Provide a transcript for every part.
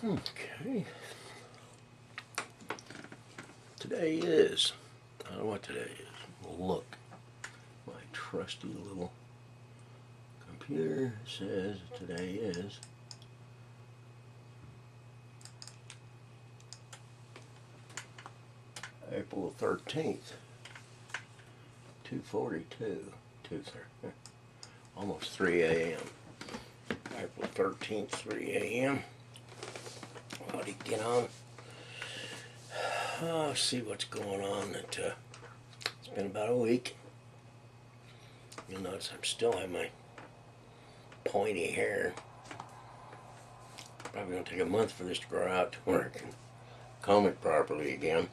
Okay. Today is, I don't know what today is. We'll look. My trusty little computer says today is April 13th, 2:42, 2:30, almost 3 a.m. April 13th, 3 a.m. How do you get on? See what's going on. It's been about a week. You'll notice I'm still have my pointy hair. Probably gonna take a month for this to grow out to where I can comb it properly again.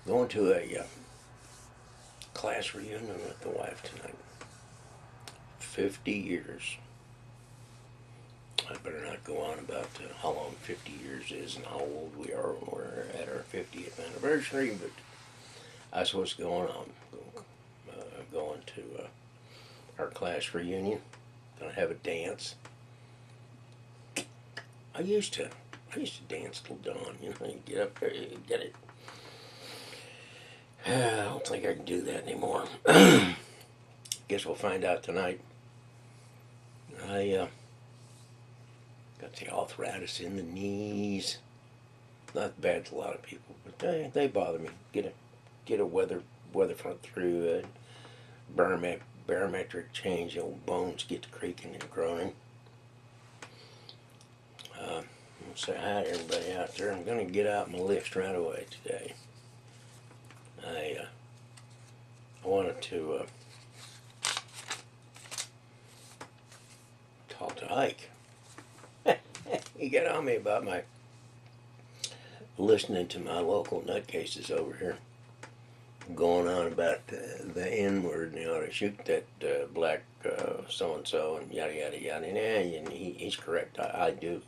Going to a class reunion with the wife tonight. 50 years. I better not go on about how long 50 years is and how old we are when we're at our 50th anniversary, but that's what's going on. Going to our class reunion. Gonna have a dance. I used to dance till dawn. You know, you get up there, you get it. I don't think I can do that anymore. Guess we'll find out tonight. I got the arthritis in the knees. Not bad to a lot of people, but they bother me. Get a weather front through barometric change. Old bones get to creaking and groaning. I'll say hi to everybody out there. I'm going to get out my list right away today. I wanted to talk to Ike. He got on me about my listening to my local nutcases over here going on about the N-word and they ought to shoot that black so-and-so and yada yada yada. And he's correct. I do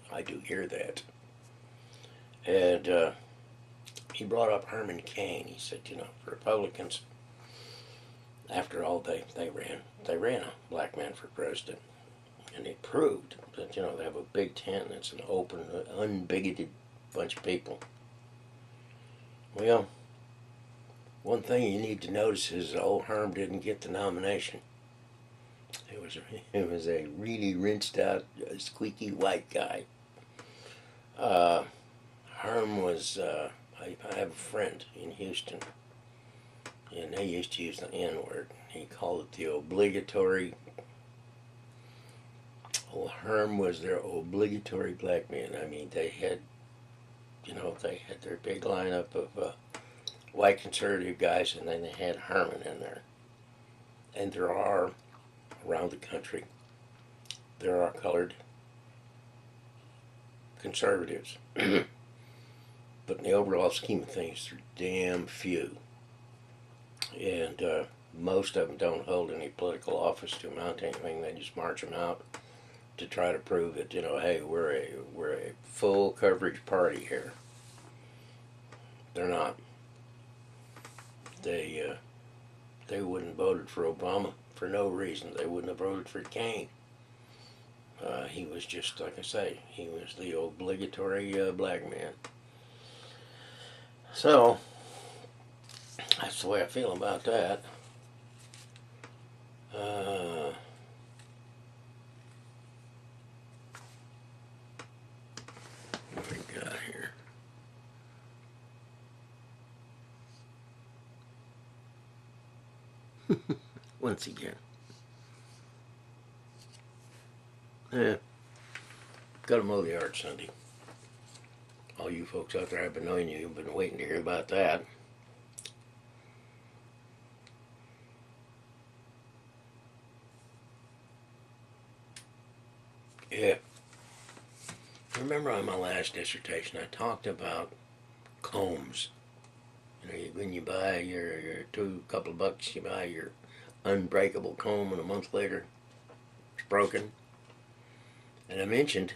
hear that. And he brought up Herman Cain. He said, you know, Republicans, after all, they ran a black man for president. And they proved that, you know, they have a big tent and it's an open, unbigoted bunch of people. Well, one thing you need to notice is old Herm didn't get the nomination. It was a really rinsed out, squeaky white guy. Herm was, I have a friend in Houston, and they used to use the N-word. He called it the obligatory. Well, Herm was their obligatory black man. I mean, they had their big lineup of white conservative guys, and then they had Herman in there. And there are, around the country, there are colored conservatives. But in the overall scheme of things, they're damn few. And most of them don't hold any political office to amount to anything. They just march them out to try to prove that, you know, hey, we're a full coverage party here. They're not. They wouldn't have voted for Obama for no reason. They wouldn't have voted for Cain. He was just, like I say, he was the obligatory black man. So, that's the way I feel about that. What we got here? Once again. Got to mow the yard Sunday. All you folks out there, I've been knowing you've been waiting to hear about that. Yeah. Remember on my last dissertation, I talked about combs. You know, when you buy your couple of bucks, you buy your unbreakable comb, and a month later, it's broken. And I mentioned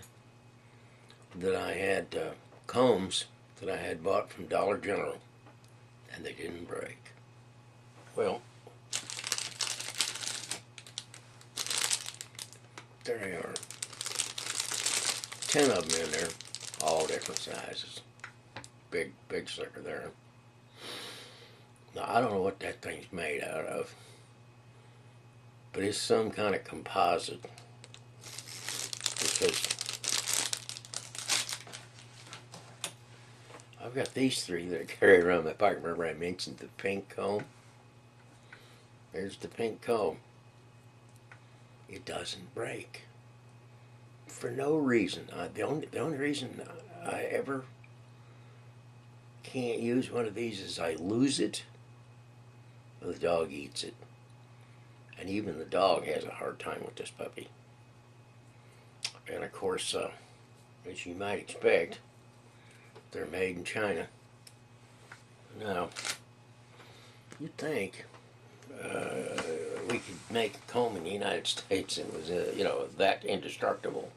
that I had combs that I had bought from Dollar General, and they didn't break. Well, there they are. 10 of them in there, all different sizes. Big sucker there. Now, I don't know what that thing's made out of, but it's some kind of composite. Because I've got these three that I carry around my pocket. Remember I mentioned the pink comb? There's the pink comb. It doesn't break. For no reason. The only reason I ever can't use one of these is I lose it, or the dog eats it. And even the dog has a hard time with this puppy. And of course, as you might expect, they're made in China. Now, you'd think we could make a comb in the United States and was, that indestructible.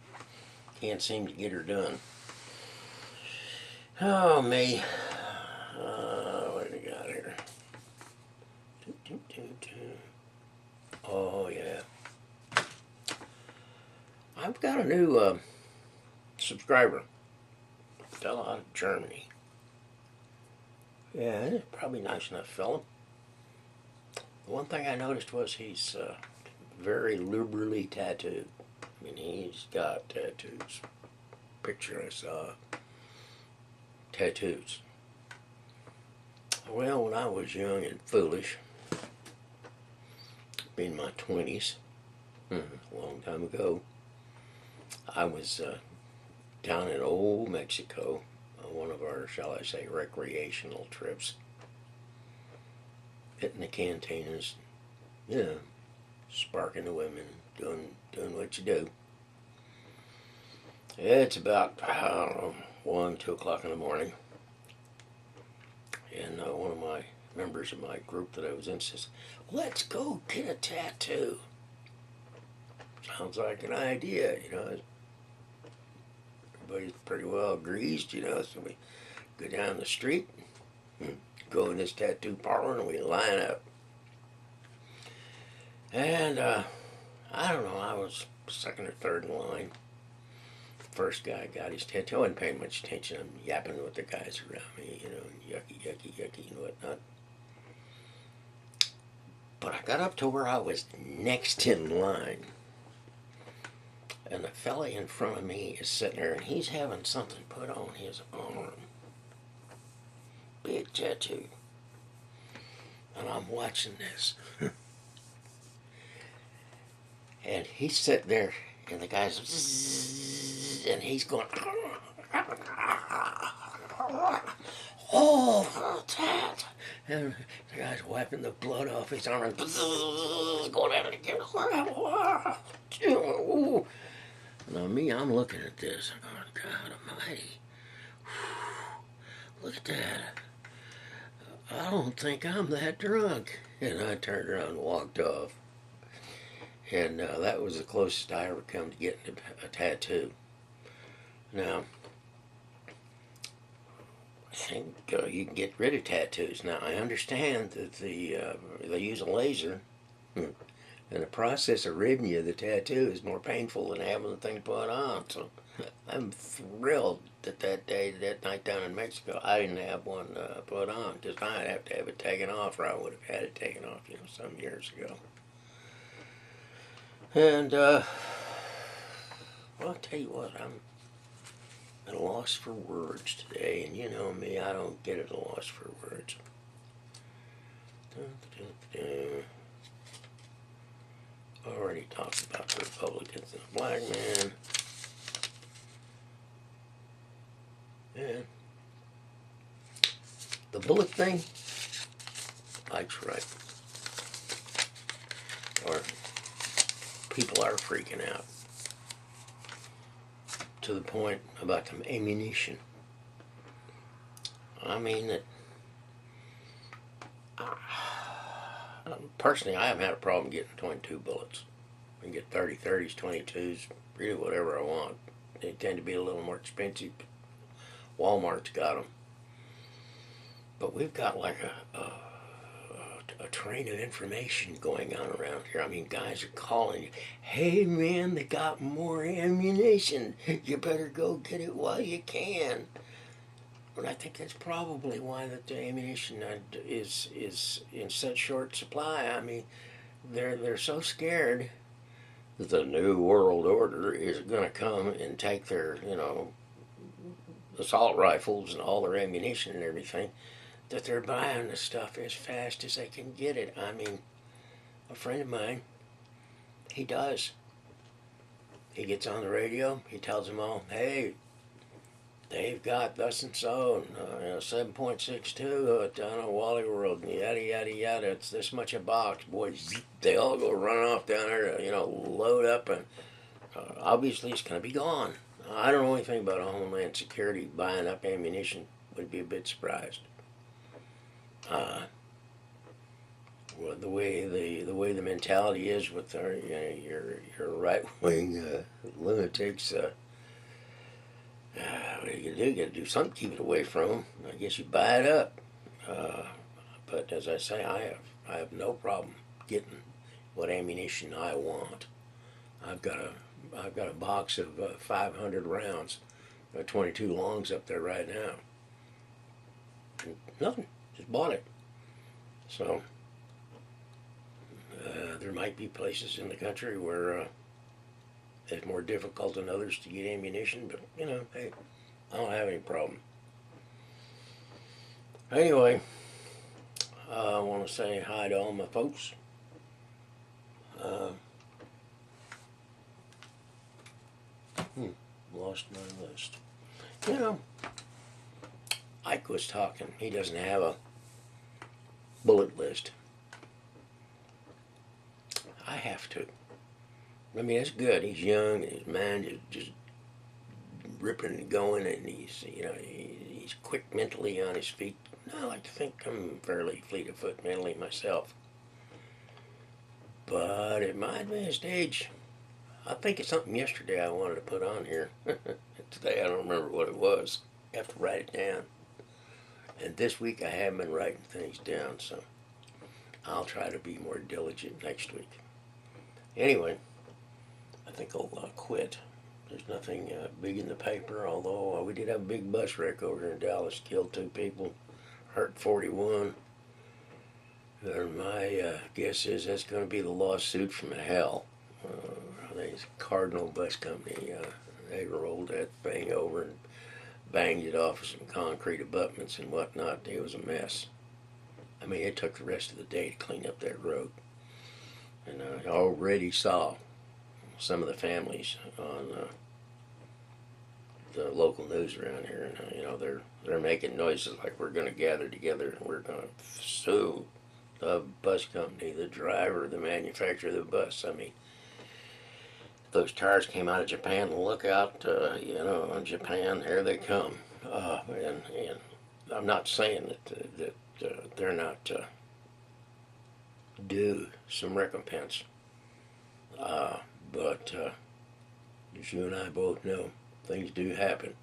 Can't seem to get her done. Oh, me. What do we got here? Oh, yeah. I've got a new subscriber. A fellow out of Germany. Yeah, he's probably a nice enough fellow. The one thing I noticed was he's very liberally tattooed. I mean, he's got tattoos. Picture I saw. Tattoos. Well, when I was young and foolish, in my 20s, a long time ago, I was down in old Mexico on one of our, shall I say, recreational trips. Hitting the cantinas, sparking the women, doing what you do. It's about, I don't know, 1, 2 o'clock in the morning. And one of my members of my group that I was in says, let's go get a tattoo. Sounds like an idea, Everybody pretty well agrees, so we go down the street, go in this tattoo parlor, and we line up. And I don't know, I was second or third in line. First guy got his tattoo. I wasn't paying much attention. I'm yapping with the guys around me, yucky, and whatnot. But I got up to where I was next in line. And the fella in front of me is sitting there, and he's having something put on his arm. Big tattoo. And I'm watching this. And he's sitting there, and the guy's, and he's going, oh, tat. And the guy's wiping the blood off his arm, and going at it again. Now me, I'm looking at this. I'm going, God almighty. Look at that. I don't think I'm that drunk. And I turned around and walked off. And that was the closest I ever come to getting a tattoo. Now, I think you can get rid of tattoos. Now, I understand that they use a laser. And the process of ridding you of the tattoo is more painful than having the thing put on. So I'm thrilled that night down in Mexico, I didn't have one put on, because I'd have to have it taken off, or I would have had it taken off, some years ago. And, well, I'll tell you what, I'm at a loss for words today, and you know me, I don't get at a loss for words. Already talked about the Republicans and the black man. And the bullet thing, Ike's right. Or people are freaking out to the point about the ammunition. I mean that personally, I haven't had a problem getting 22 bullets. I can get 30s, 22s, really whatever I want. They tend to be a little more expensive. Walmart's got them. But we've got like a a train of information going on around here. I mean, guys are calling you, hey man, they got more ammunition. You better go get it while you can. But I think that's probably why that the ammunition is in such short supply. I mean, they're so scared that the new world order is going to come and take their assault rifles and all their ammunition and everything, that they're buying the stuff as fast as they can get it. I mean, a friend of mine, he does. He gets on the radio. He tells them all, hey, they've got thus and so, 7.62 down on Wally World, and yada, yada, yada. It's this much a box. Boys, they all go run off down there to, load up, and obviously it's going to be gone. I don't know anything about Homeland Security buying up ammunition. Would be a bit surprised. Well, the way the mentality is with your right wing lunatics. What are you gonna do? You gotta do something to keep it away from them. I guess you buy it up. But as I say, I have no problem getting what ammunition I want. I've got a box of 500 rounds, 22 longs up there right now. And nothing, just bought it. So there might be places in the country where it's more difficult than others to get ammunition, but hey, I don't have any problem. Anyway, I want to say hi to all my folks. Lost my list. Ike was talking. He doesn't have a bullet list. I have to. I mean, it's good. He's young, and his mind is just ripping and going, and he's quick mentally on his feet. I like to think I'm fairly fleet of foot mentally myself. But at my advanced age, I think it's something yesterday I wanted to put on here. Today I don't remember what it was. I have to write it down. And this week I haven't been writing things down, so I'll try to be more diligent next week. Anyway, I think I'll quit. There's nothing big in the paper, although we did have a big bus wreck over here in Dallas. Killed 2 people, hurt 41. And my guess is that's going to be the lawsuit from hell. I think it's Cardinal Bus Company. They rolled that thing over and banged it off with some concrete abutments and whatnot. It was a mess. I mean, it took the rest of the day to clean up that road. And I already saw some of the families on the local news around here, and they're making noises like we're going to gather together and we're going to sue the bus company, the driver, the manufacturer of the bus. I mean, those tires came out of Japan. Look out, on Japan, here they come. And I'm not saying that they're not due some recompense, but as you and I both know, things do happen.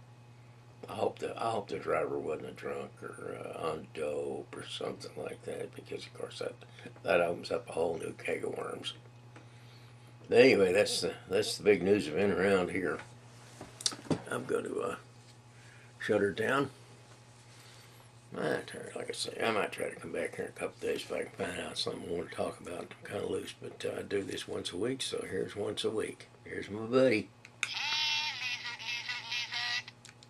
I hope the driver wasn't a drunk or on dope or something like that, because of course that opens up a whole new keg of worms. But anyway, that's the big news event around here. I'm going to shut her down. Like I say, I might try to come back here in a couple of days if I can find out something I want to talk about. I'm kind of loose, but I do this once a week, so here's once a week. Here's my buddy.